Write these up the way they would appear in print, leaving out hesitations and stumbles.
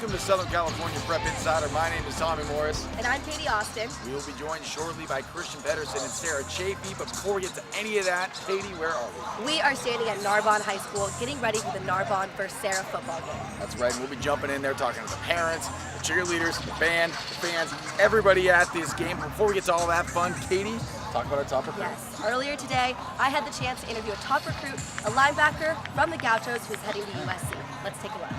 Welcome to Southern California Prep Insider. My name is Tommy Morris. And I'm Katie Austin. We will be joined shortly by Christian Pederson and Serra Chaffee. But before we get to any of that, Katie, where are we? We are standing at Narbonne High School getting ready for the Narbonne vs. Serra football game. That's right. We'll be jumping in there talking to the parents, the cheerleaders, the band, the fans, everybody at this game. Before we get to all that fun, Katie, talk about our top recruit. Yes. Earlier today, I had the chance to interview a top recruit, a linebacker from the Gauchos who's heading to USC. Let's take a look.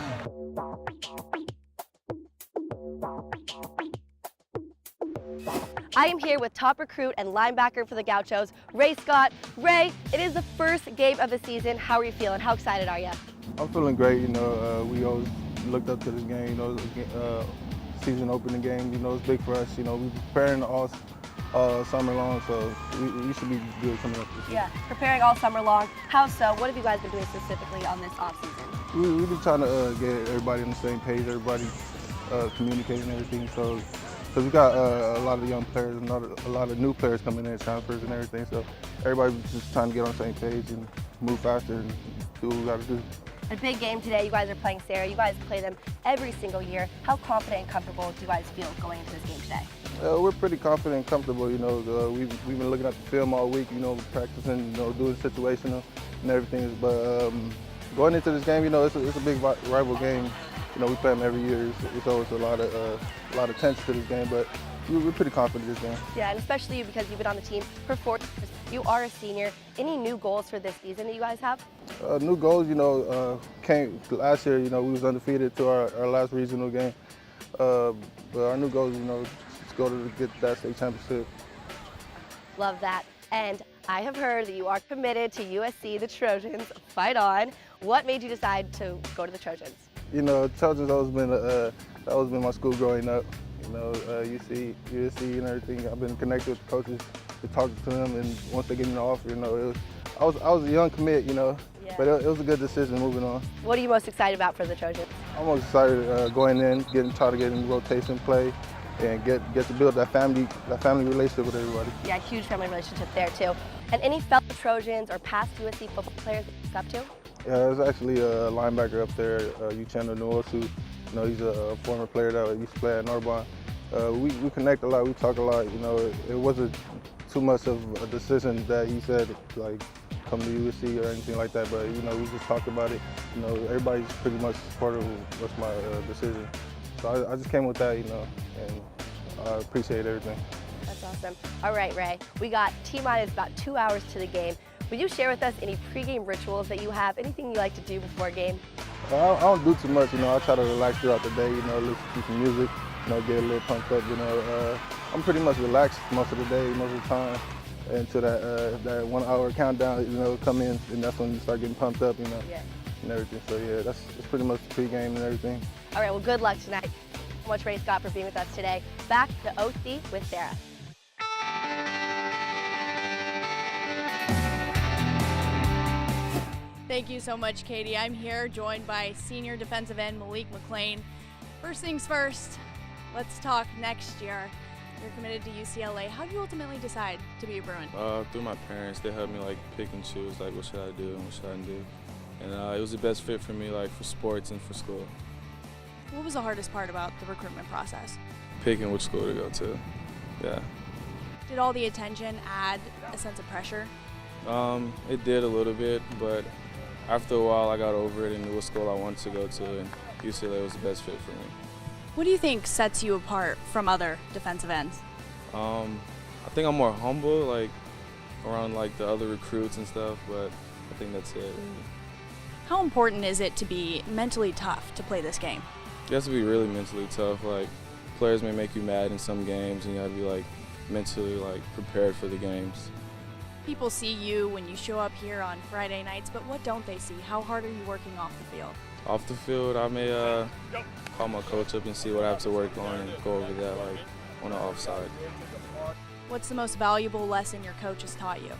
I am here with top recruit and linebacker for the Gauchos, Ray Scott. Ray, it is the first game of the season. How are you feeling? How excited are you? I'm feeling great. We always looked up to this game. Season opening game. It's big for us. We've been preparing all summer long, so we should be good coming up this year. Yeah, preparing all summer long. How so? What have you guys been doing specifically on this off season? We've been trying to get everybody on the same page. Everybody communicating and everything. So. Because we got a lot of young players and a lot of new players coming in, transfers and everything. So everybody's just trying to get on the same page and move faster and do what we got to do. A big game today. You guys are playing Serra. You guys play them every single year. How confident and comfortable do you guys feel going into this game today? We're pretty confident and comfortable. We've been looking at the film all week. Practicing, doing situational and everything. But going into this game, it's a big rival game. We play them every year. It's always a lot of tension to this game, but we're pretty confident this game. Yeah, and especially you because you've been on the team for 4 years. You are a senior. Any new goals for this season that you guys have? New goals, came last year. We was undefeated to our last regional game. But our new goals, just go to get that state championship. Love that. And I have heard that you are committed to USC, the Trojans. Fight on. What made you decide to go to the Trojans? Trojans always been my school growing up. USC and everything. I've been connected with the coaches, to talking to them, and once they gave me the offer, I was a young commit, Yeah. But it was a good decision moving on. What are you most excited about for the Trojans? I'm most excited going in, try to get in rotation play, and get to build that family relationship with everybody. Yeah, huge family relationship there too. And any fellow Trojans or past USC football players that you look up to? Yeah, there's actually a linebacker up there, Yuan-Gabriel, who, he's a former player that used to play at Narbonne. We connect a lot, we talk a lot. It wasn't too much of a decision that he said, like, come to USC or anything like that, but, we just talked about it. Everybody's pretty much supportive of what's my decision. So I just came with that, and I appreciate everything. That's awesome. All right, Ray, we got T-minus about 2 hours to the game. Would you share with us any pregame rituals that you have? Anything you like to do before a game? I don't do too much. I try to relax throughout the day. Listen to some music. Get a little pumped up. I'm pretty much relaxed most of the day, most of the time, until that 1 hour countdown. Come in, and that's when you start getting pumped up. Yeah. And everything. So yeah, that's pretty much the pregame and everything. All right. Well, good luck tonight. Thanks so much, Ray Scott, for being with us today. Back to OC with Serra. Thank you so much, Katie. I'm here joined by senior defensive end Malik McClain. First things first, let's talk next year. You're committed to UCLA. How did you ultimately decide to be a Bruin? Through my parents. They helped me pick and choose what should I do and what should I do. And it was the best fit for me for sports and for school. What was the hardest part about the recruitment process? Picking which school to go to, yeah. Did all the attention add a sense of pressure? It did a little bit, but after a while I got over it and knew what school I wanted to go to, and UCLA was the best fit for me. What do you think sets you apart from other defensive ends? I think I'm more humble, around the other recruits and stuff, but I think that's it. How important is it to be mentally tough to play this game? You have to be really mentally tough. Players may make you mad in some games, and you have to be mentally prepared for the games. People see you when you show up here on Friday nights, but what don't they see? How hard are you working off the field? Off the field, I may call my coach up and see what I have to work on and go over that on the offside. What's the most valuable lesson your coach has taught you?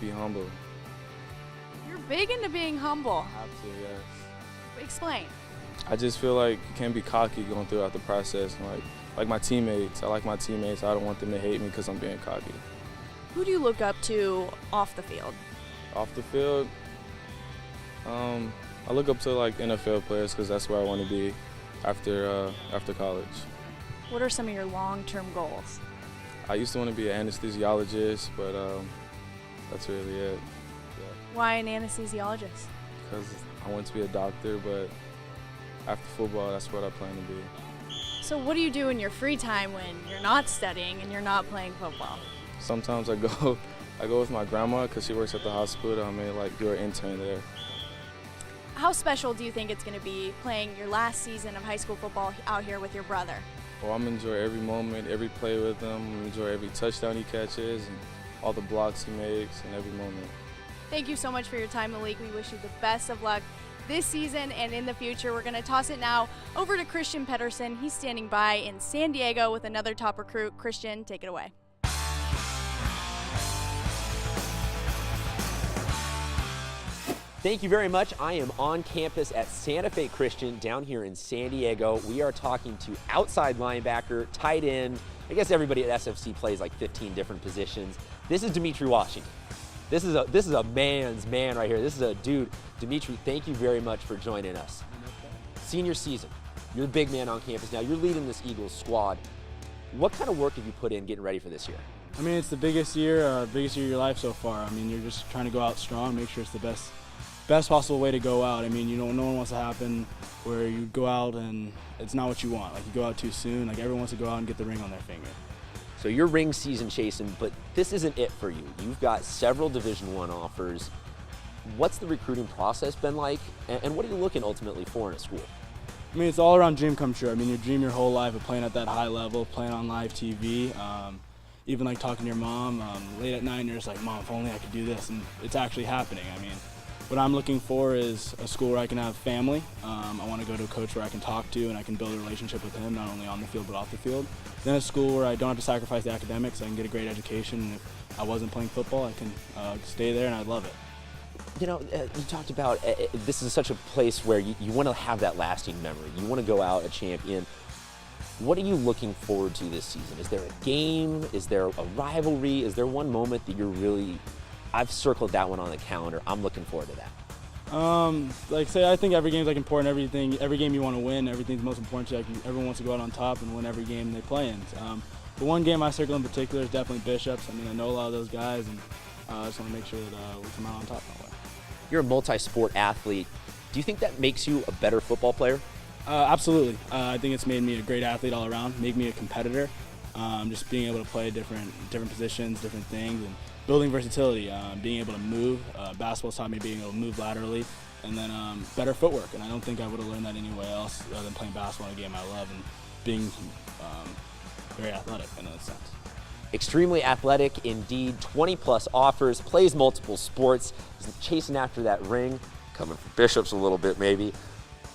Be humble. You're big into being humble. I have to, yes. Explain. I just feel like you can't be cocky going throughout the process. Like my teammates, I like my teammates. I don't want them to hate me because I'm being cocky. Who do you look up to off the field? Off the field, I look up to like NFL players because that's where I want to be after college. What are some of your long-term goals? I used to want to be an anesthesiologist, but that's really it. Yeah. Why an anesthesiologist? Because I want to be a doctor, but after football, that's what I plan to be. So what do you do in your free time when you're not studying and you're not playing football? Sometimes I go with my grandma because she works at the hospital. I may like do an intern there. How special do you think it's going to be playing your last season of high school football out here with your brother? Well, I'm enjoy every moment, every play with him. I'm enjoy every touchdown he catches and all the blocks he makes and every moment. Thank you so much for your time, Malik. We wish you the best of luck this season and in the future. We're going to toss it now over to Christian Pederson. He's standing by in San Diego with another top recruit. Christian, take it away. Thank you very much. I am on campus at Santa Fe Christian down here in San Diego. We are talking to outside linebacker, tight end. I guess everybody at SFC plays like 15 different positions. This is Demetri Washington. This is a man's man right here. This is a dude. Demetri, thank you very much for joining us. Senior season, you're the big man on campus now. You're leading this Eagles squad. What kind of work have you put in getting ready for this year? I mean, it's the biggest year of your life so far. I mean, you're just trying to go out strong, make sure it's the best possible way to go out. I mean, you know, no one wants to happen where you go out and it's not what you want. Like, you go out too soon. Like, everyone wants to go out and get the ring on their finger. So you're ring season chasing, but this isn't it for you. You've got several Division I offers. What's the recruiting process been like, and what are you looking ultimately for in a school? I mean, it's all around dream come true. I mean, you dream your whole life of playing at that high level, playing on live TV, even like talking to your mom late at night, and you're just like, Mom, if only I could do this, and it's actually happening. I mean, what I'm looking for is a school where I can have family. I want to go to a coach where I can talk to and I can build a relationship with him, not only on the field but off the field. Then a school where I don't have to sacrifice the academics, I can get a great education, and if I wasn't playing football, I can stay there and I'd love it. You know, you talked about this is such a place where you want to have that lasting memory. You want to go out a champion. What are you looking forward to this season? Is there a game? Is there a rivalry? Is there one moment that you're really, I've circled that one on the calendar, I'm looking forward to that? I think every game is like important. Every game you want to win, everything's most important to you. Like, everyone wants to go out on top and win every game they play in. The one game I circle in particular is definitely Bishops. I mean, I know a lot of those guys, and I just want to make sure that we come out on top that way. You're a multi-sport athlete. Do you think that makes you a better football player? Absolutely. I think it's made me a great athlete all around, made me a competitor. Just being able to play different positions, different things, and building versatility, being able to move. Basketball's taught me being able to move laterally, and then better footwork. And I don't think I would have learned that anywhere else other than playing basketball in a game I love and being very athletic in a sense. Extremely athletic indeed, 20+ offers, plays multiple sports, is chasing after that ring, coming for Bishops a little bit maybe.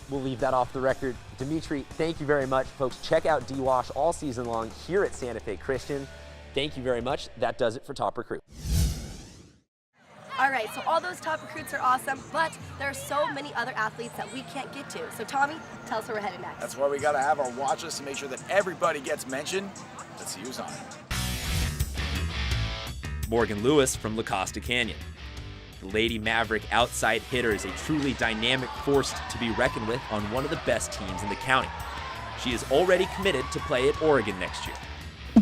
We'll leave that off the record. Demetri, thank you very much. Folks, check out D-Wash all season long here at Santa Fe Christian. Thank you very much. That does it for Top Recruit. All right, so all those top recruits are awesome, but there are so many other athletes that we can't get to. So Tommy, tell us where we're headed next. That's why we got to have our watch list to make sure that everybody gets mentioned. Let's see who's on it. Morgan Lewis from La Costa Canyon. The Lady Maverick outside hitter is a truly dynamic force to be reckoned with on one of the best teams in the county. She is already committed to play at Oregon next year.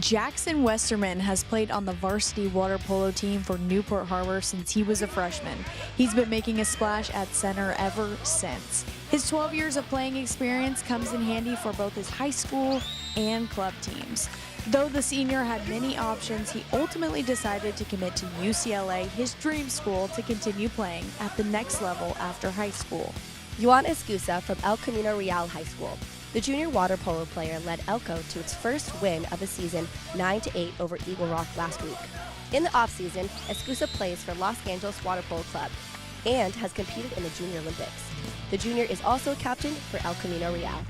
Jackson Westerman has played on the varsity water polo team for Newport Harbor since he was a freshman. He's been making a splash at center ever since. His 12 years of playing experience comes in handy for both his high school and club teams. Though the senior had many options, he ultimately decided to commit to UCLA, his dream school, to continue playing at the next level after high school. Escusa from El Camino Real High School. The junior water polo player led Elko to its first win of the season, 9-8 over Eagle Rock last week. In the offseason, Escusa plays for Los Angeles Water Polo Club and has competed in the Junior Olympics. The junior is also a captain for El Camino Real.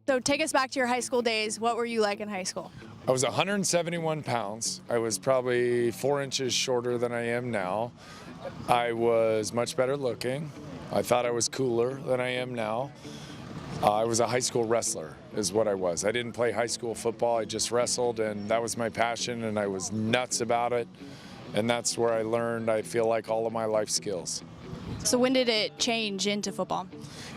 So take us back to your high school days. What were you like in high school? I was 171 pounds. I was probably 4 inches shorter than I am now. I was much better looking. I thought I was cooler than I am now. I was a high school wrestler is what I was. I didn't play high school football, I just wrestled, and that was my passion, and I was nuts about it. And that's where I learned, I feel like, all of my life skills. So when did it change into football?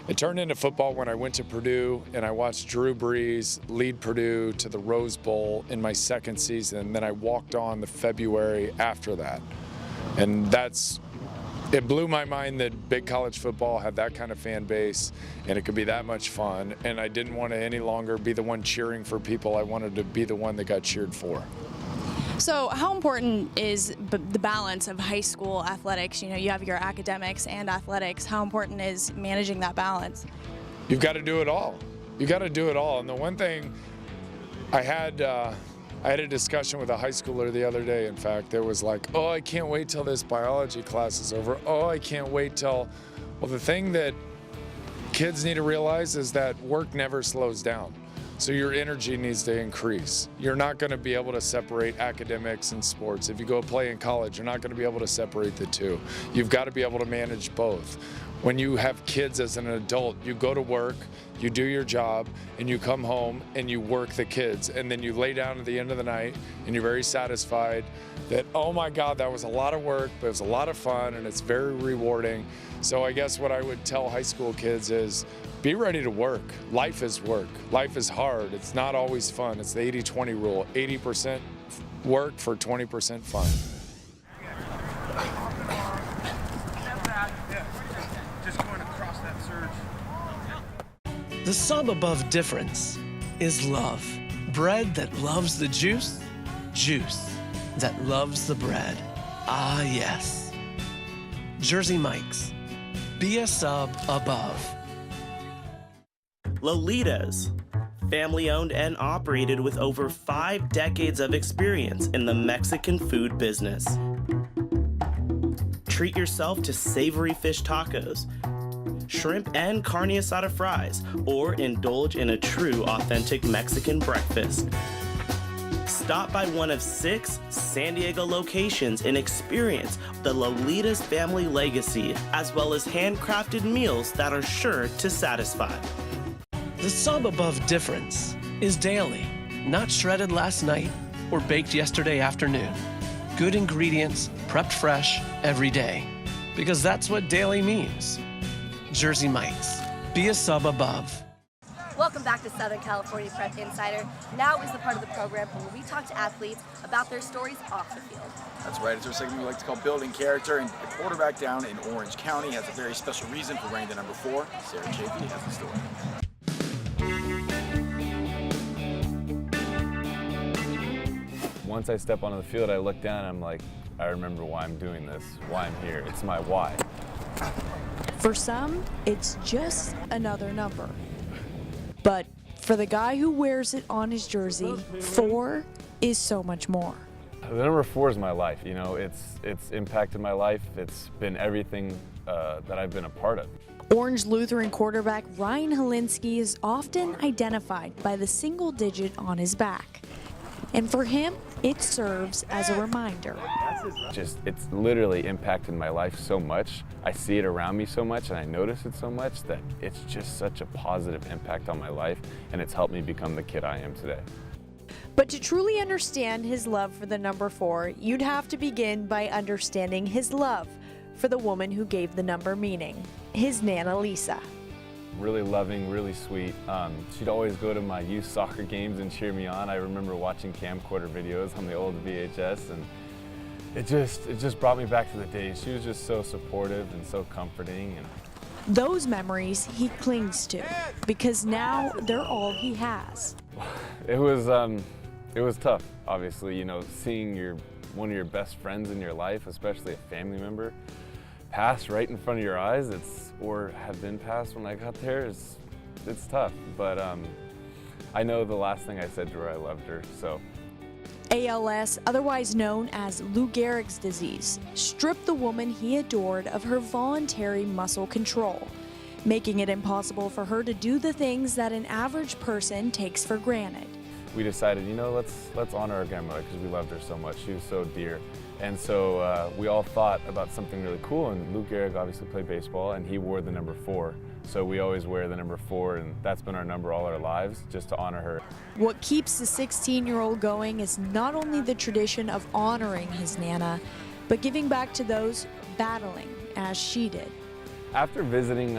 It turned into football when I went to Purdue and I watched Drew Brees lead Purdue to the Rose Bowl in my second season. And then I walked on the February after that. And it blew my mind that big college football had that kind of fan base and it could be that much fun. And I didn't want to any longer be the one cheering for people. I wanted to be the one that got cheered for. So how important is the balance of high school athletics? You know, you have your academics and athletics. How important is managing that balance? You've got to do it all. You got to do it all. And the one thing I had a discussion with a high schooler the other day, in fact, that was like, oh, I can't wait till this biology class is over. Oh, I can't wait till, well, the thing that kids need to realize is that work never slows down. So your energy needs to increase. You're not going to be able to separate academics and sports. If you go play in college, you're not going to be able to separate the two. You've got to be able to manage both. When you have kids as an adult, you go to work, you do your job, and you come home and you work the kids. And then you lay down at the end of the night and you're very satisfied that, oh my God, that was a lot of work, but it was a lot of fun and it's very rewarding. So I guess what I would tell high school kids is, be ready to work. Life is work. Life is hard. It's not always fun. It's the 80-20 rule. 80% work for 20% fun. The sub above difference is love. Bread that loves the juice, juice that loves the bread. Ah, yes. Jersey Mike's. Be a sub above. Lolitas, family-owned and operated with over 5 decades of experience in the Mexican food business. Treat yourself to savory fish tacos, shrimp and carne asada fries, or indulge in a true authentic Mexican breakfast. Stop by one of 6 San Diego locations and experience the Lolitas family legacy, as well as handcrafted meals that are sure to satisfy. The sub above difference is daily, not shredded last night or baked yesterday afternoon. Good ingredients, prepped fresh every day, because that's what daily means. Jersey Mike's. Be a sub above. Welcome back to Southern California Prep Insider. Now is the part of the program where we talk to athletes about their stories off the field. That's right, it's our segment we like to call Building Character, and the quarterback down in Orange County has a very special reason for wearing the number 4. Serra Chaffee has the story. Once I step onto the field, I look down and I'm like, I remember why I'm doing this, why I'm here. It's my why. For some, it's just another number. But for the guy who wears it on his jersey, 4 is so much more. The number 4 is my life. You know, it's impacted my life. It's been everything that I've been a part of. Orange Lutheran quarterback Ryan Helinski is often identified by the single digit on his back. And for him, it serves as a reminder. It's literally impacted my life so much. I see it around me so much and I notice it so much that it's just such a positive impact on my life, and it's helped me become the kid I am today. But to truly understand his love for the number 4, you'd have to begin by understanding his love for the woman who gave the number meaning, his Nana Lisa. Really loving, really sweet. She'd always go to my youth soccer games and cheer me on. I remember watching camcorder videos on the old VHS, and it just brought me back to the days. She was just so supportive and so comforting. And those memories he clings to, because now they're all he has. It was tough, obviously. You know, seeing one of your best friends in your life, especially a family member, pass right in front of your eyes, or have been passed when I got there, it's tough. But I know the last thing I said to her, I loved her, so. ALS, otherwise known as Lou Gehrig's disease, stripped the woman he adored of her voluntary muscle control, making it impossible for her to do the things that an average person takes for granted. We decided, you know, let's honor our grandmother because we loved her so much. She was so dear. And so we all thought about something really cool, and Lou Gehrig obviously played baseball, and he wore the number 4 So we always wear the number 4, and that's been our number all our lives, just to honor her. What keeps the 16-year-old going is not only the tradition of honoring his Nana, but giving back to those battling as she did. After visiting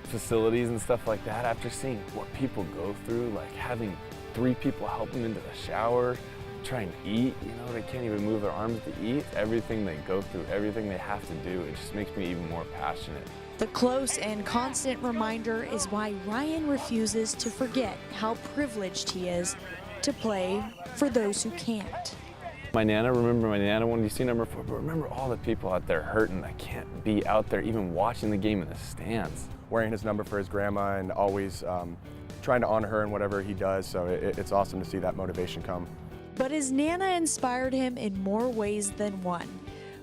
facilities and stuff like that, after seeing what people go through, like having 3 people help them into the shower, trying to eat, you know, they can't even move their arms to eat, everything they go through, everything they have to do, it just makes me even more passionate. The close and constant reminder is why Ryan refuses to forget how privileged he is to play for those who can't. My Nana, remember my Nana when you see number 4, but remember all the people out there hurting that can't be out there even watching the game in the stands. Wearing his number for his grandma and always trying to honor her in whatever he does, so it's awesome to see that motivation come. But his Nana inspired him in more ways than one.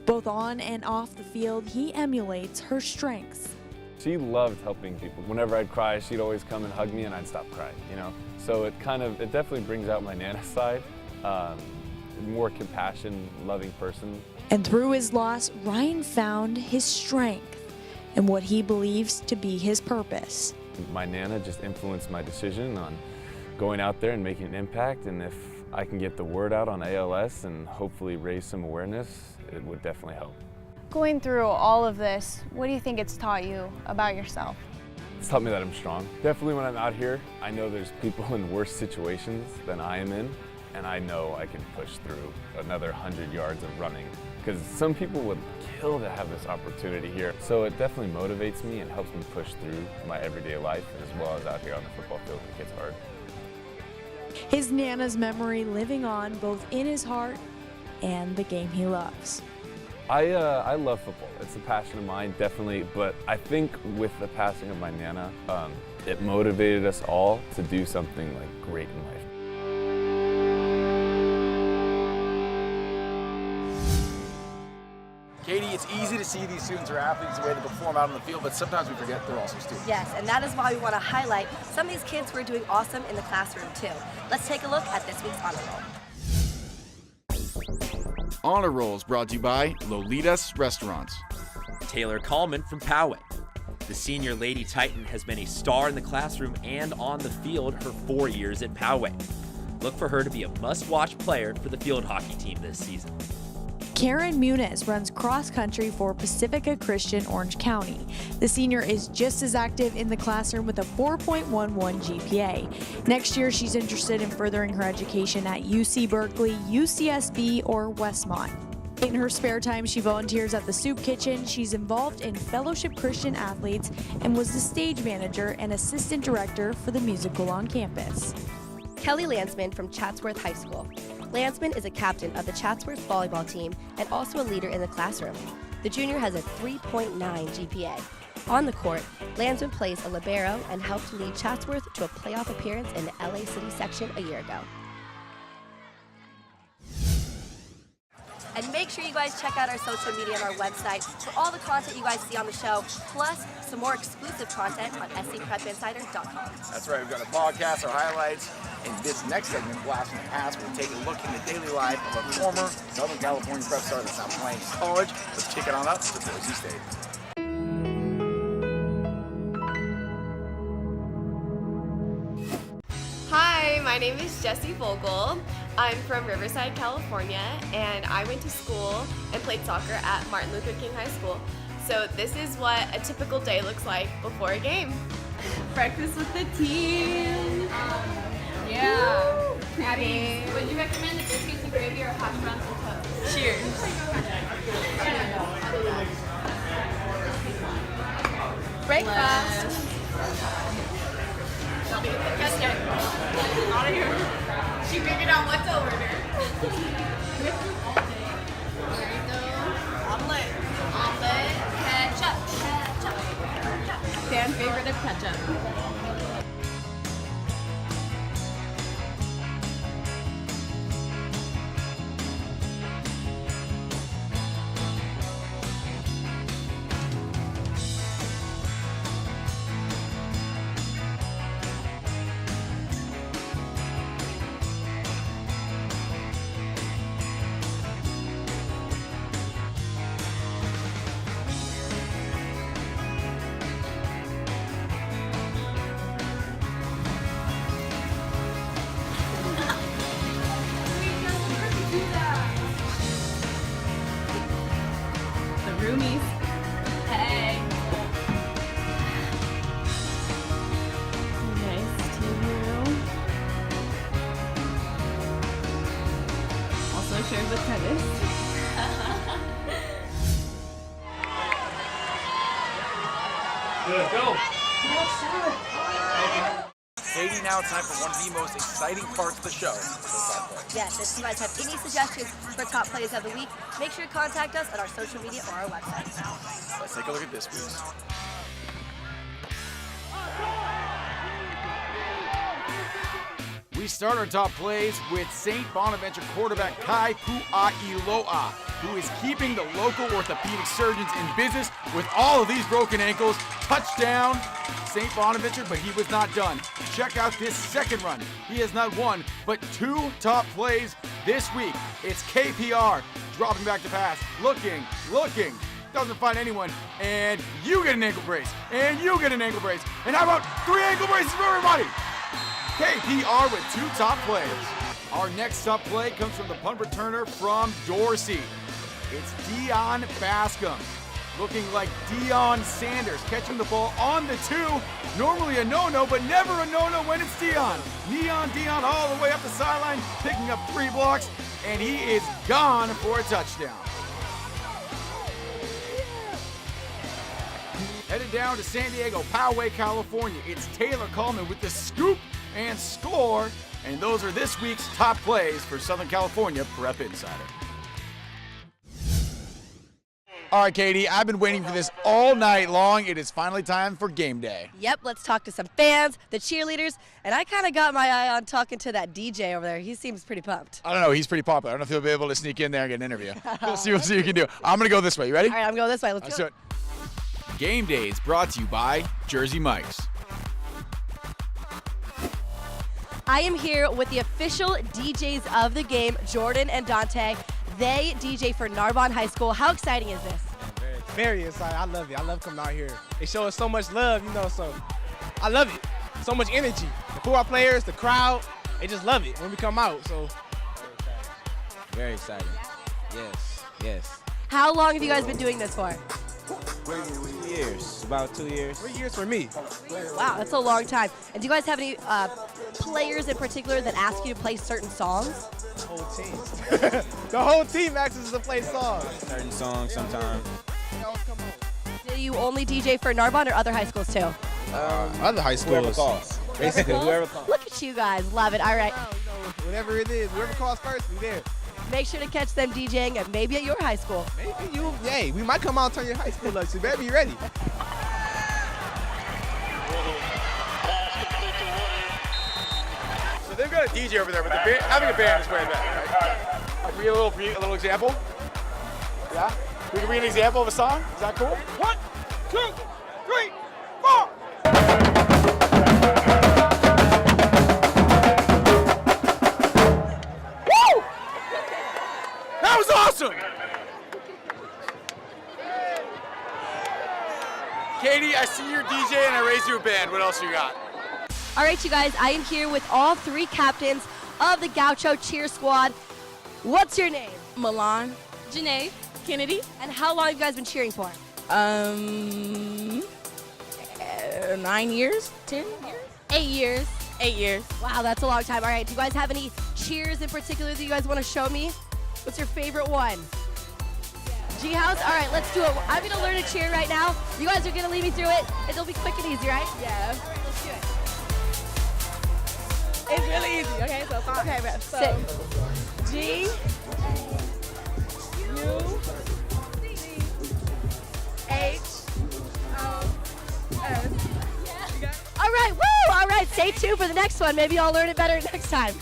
Both on and off the field, he emulates her strengths. She loved helping people. Whenever I'd cry, she'd always come and hug me and I'd stop crying, you know? So it definitely brings out my Nana side, more compassion, loving person. And through his loss, Ryan found his strength and what he believes to be his purpose. My Nana just influenced my decision on going out there and making an impact, and if I can get the word out on ALS and hopefully raise some awareness, it would definitely help. Going through all of this, what do you think it's taught you about yourself? It's taught me that I'm strong. Definitely when I'm out here, I know there's people in worse situations than I am in, and I know I can push through another 100 yards of running, because some people would kill to have this opportunity here. So it definitely motivates me and helps me push through my everyday life, as well as out here on the football field when it gets hard. His Nana's memory living on both in his heart and the game he loves. I love football. It's a passion of mine, definitely, but I think with the passing of my Nana, it motivated us all to do something like great in life. Katie, it's easy to see these students are athletes the way they perform out on the field, but sometimes we forget they're also students. Yes, and that is why we want to highlight some of these kids who are doing awesome in the classroom too. Let's take a look at this week's Honor Roll. Honor Roll is brought to you by Lolita's Restaurants. Taylor Coleman from Poway. The senior Lady Titan has been a star in the classroom and on the field her 4 years at Poway. Look for her to be a must-watch player for the field hockey team this season. Karen Muniz runs cross country for Pacifica Christian Orange County. The senior is just as active in the classroom with a 4.11 GPA. Next year, she's interested in furthering her education at UC Berkeley, UCSB, or Westmont. In her spare time, she volunteers at the soup kitchen. She's involved in Fellowship Christian Athletes and was the stage manager and assistant director for the musical on campus. Kelly Landsman from Chatsworth High School. Landsman is a captain of the Chatsworth volleyball team and also a leader in the classroom. The junior has a 3.9 GPA. On the court, Landsman plays a libero and helped lead Chatsworth to a playoff appearance in the LA City section a year ago. And make sure you guys check out our social media and our website for all the content you guys see on the show, plus some more exclusive content on scprepinsider.com. That's right, we've got a podcast, our highlights. In this next segment, Blast from the Past, we'll take a look in the daily life of a former Southern California prep star that's now playing college. Let's kick it on up to Boise State. Hi, my name is Jessie Vogel. I'm from Riverside, California, and I went to school and played soccer at Martin Luther King High School. So this is what a typical day looks like before a game. Breakfast with the team. Yeah. Abby, would you recommend the biscuits and gravy or hash browns and toast? Cheers. Breakfast. Out of here. She figured out what to order. Omelet, ketchup. Fan favorite of ketchup. roomies. Hey. Nice to you. Also shared with tennis. Good, go. Katie, now it's time for one of the most exciting parts of the show. Yes, if you guys have any suggestions for top plays of the week, make sure to contact us on our social media or our website. Let's take a look at this week's. We start our top plays with St. Bonaventure quarterback Kai Pu'ailoa, who is keeping the local orthopedic surgeons in business with all of these broken ankles. Touchdown, St. Bonaventure, but he was not done. Check out this second run. He has not one, but two top plays this week. It's KPR dropping back to pass, looking, doesn't find anyone, and you get an ankle brace, and you get an ankle brace. And how about 3 ankle braces for everybody? KPR with 2 top plays. Our next top play comes from the punt returner from Dorsey. It's Dion Bascom, looking like Deion Sanders, catching the ball on the 2. Normally a no-no, but never a no-no when it's Dion. Dion all the way up the sideline, picking up 3 blocks, and he is gone for a touchdown. Headed down to San Diego, Poway, California. It's Taylor Coleman with the scoop and score. And those are this week's top plays for Southern California Prep Insider. All right, Katie, I've been waiting for this all night long. It is finally time for game day. Yep, let's talk to some fans, the cheerleaders, and I kind of got my eye on talking to that DJ over there. He seems pretty pumped. I don't know, he's pretty popular. I don't know if he'll be able to sneak in there and get an interview. We'll see what you can do. I'm going to go this way. You ready? All right, I'm going this way. Let's go. Do it. Game Day is brought to you by Jersey Mike's. I am here with the official DJs of the game, Jordan and Dante. They DJ for Narbonne High School. How exciting is this? Very excited. I love it. I love coming out here. They show us so much love, so I love it. So much energy. The football players, the crowd, they just love it when we come out. So very exciting. Yes. How long have you guys been doing this for? 2 years. About 2 years. 3 years for me. Wow, that's a long time. And do you guys have any players in particular that ask you to play certain songs? The whole team. The whole team asks us to play songs. Certain songs sometimes. Do you only DJ for Narbonne or other high schools too? Other high schools. Whoever calls. Basically, whoever calls. Look at you guys. Love it. All right. Whatever it is, whoever calls first, we there. Make sure to catch them DJing at maybe at your high school. Maybe you, hey, we might come out and turn your high school up, so you better be ready. So they've got a DJ over there, but having a band is way better, right? Can we get a little example? Yeah? We can read an example of a song? Is that cool? 1, 2, 3, 4! Woo! That was awesome! Katie, I see your DJ and I raised you a band. What else you got? All right, you guys, I am here with all 3 captains of the Gaucho Cheer Squad. What's your name? Milan. Janae. Kennedy. And how long have you guys been cheering for? 9 years? 10 years? 8 years. 8 years. Wow, that's a long time. All right, do you guys have any cheers in particular that you guys want to show me? What's your favorite one? G-House? All right, let's do it. I'm going to learn a cheer right now. You guys are going to lead me through it. It'll be quick and easy, right? Yeah. All right, let's do it. It's really easy. Okay, so fine. Okay, bro. So, G, U, H, O, S. All right, woo! All right, stay tuned for the next one. Maybe I'll learn it better next time.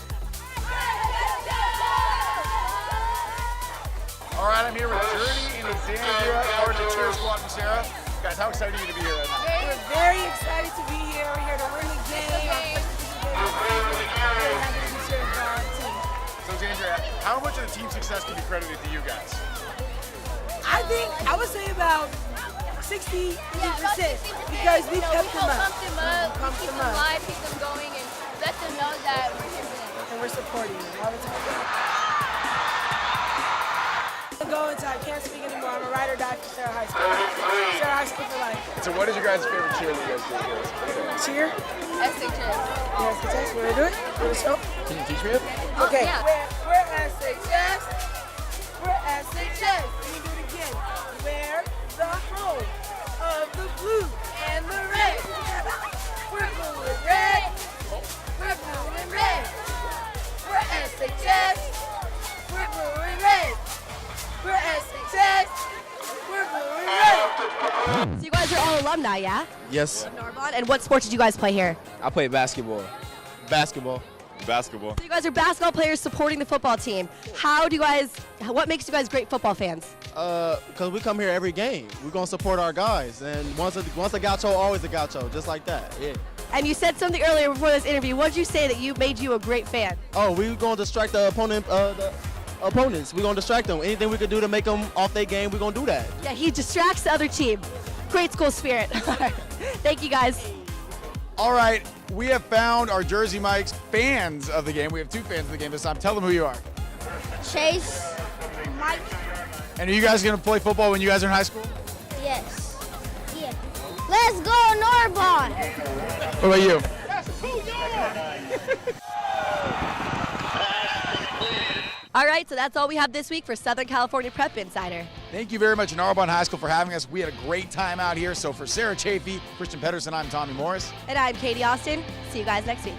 All right, I'm here with Journey and Alexandria, part of the cheer squad from Serra. Guys, how excited are you to be here right now? We're very excited to be here. We're here to win the game. So, Alexandria, how much of the team success can be credited to you guys? I would say about 60%, because we kept them up. Keep them alive, keep them going, and let them know that we're here for them. And we're supporting them all the time. Go into I can't speak anymore. I'm a ride or die for Serra High School. Serra High School for life. So what is your guys' favorite cheer that you guys do? Cheer? SHS. SHS, you want to do it? Want to show? Can you teach me it? Okay. yeah. We're SHS. We're SHS. Let me do it again. We're the home of the blue and the red. We're blue and red. We're blue and red. We're SHS. We're blue and red. We're SHS. We're blue and red. So you guys are all alumni, yeah? Yes. Narbonne. And what sports did you guys play here? I played basketball. Basketball. Basketball. So you guys are basketball players supporting the football team. What makes you guys great football fans? Because we come here every game. We're going to support our guys. And once a gaucho, always a gaucho, just like that. Yeah. And you said something earlier before this interview. What did you say that made you a great fan? Oh, we're going to distract the opponents. We're going to distract them. Anything we can do to make them off their game, we're going to do that. Yeah, he distracts the other team. Great school spirit. Thank you, guys. All right, we have found our Jersey Mike's fans of the game. We have 2 fans of the game this time. Tell them who you are. Chase, Mike. And are you guys going to play football when you guys are in high school? Yes. Yeah. Let's go Narbonne. What about you? All right, so that's all we have this week for Southern California Prep Insider. Thank you very much, Narbonne High School, for having us. We had a great time out here. So for Sarah Chaffee, Christian Pederson, I'm Tommy Morris. And I'm Katie Austin. See you guys next week.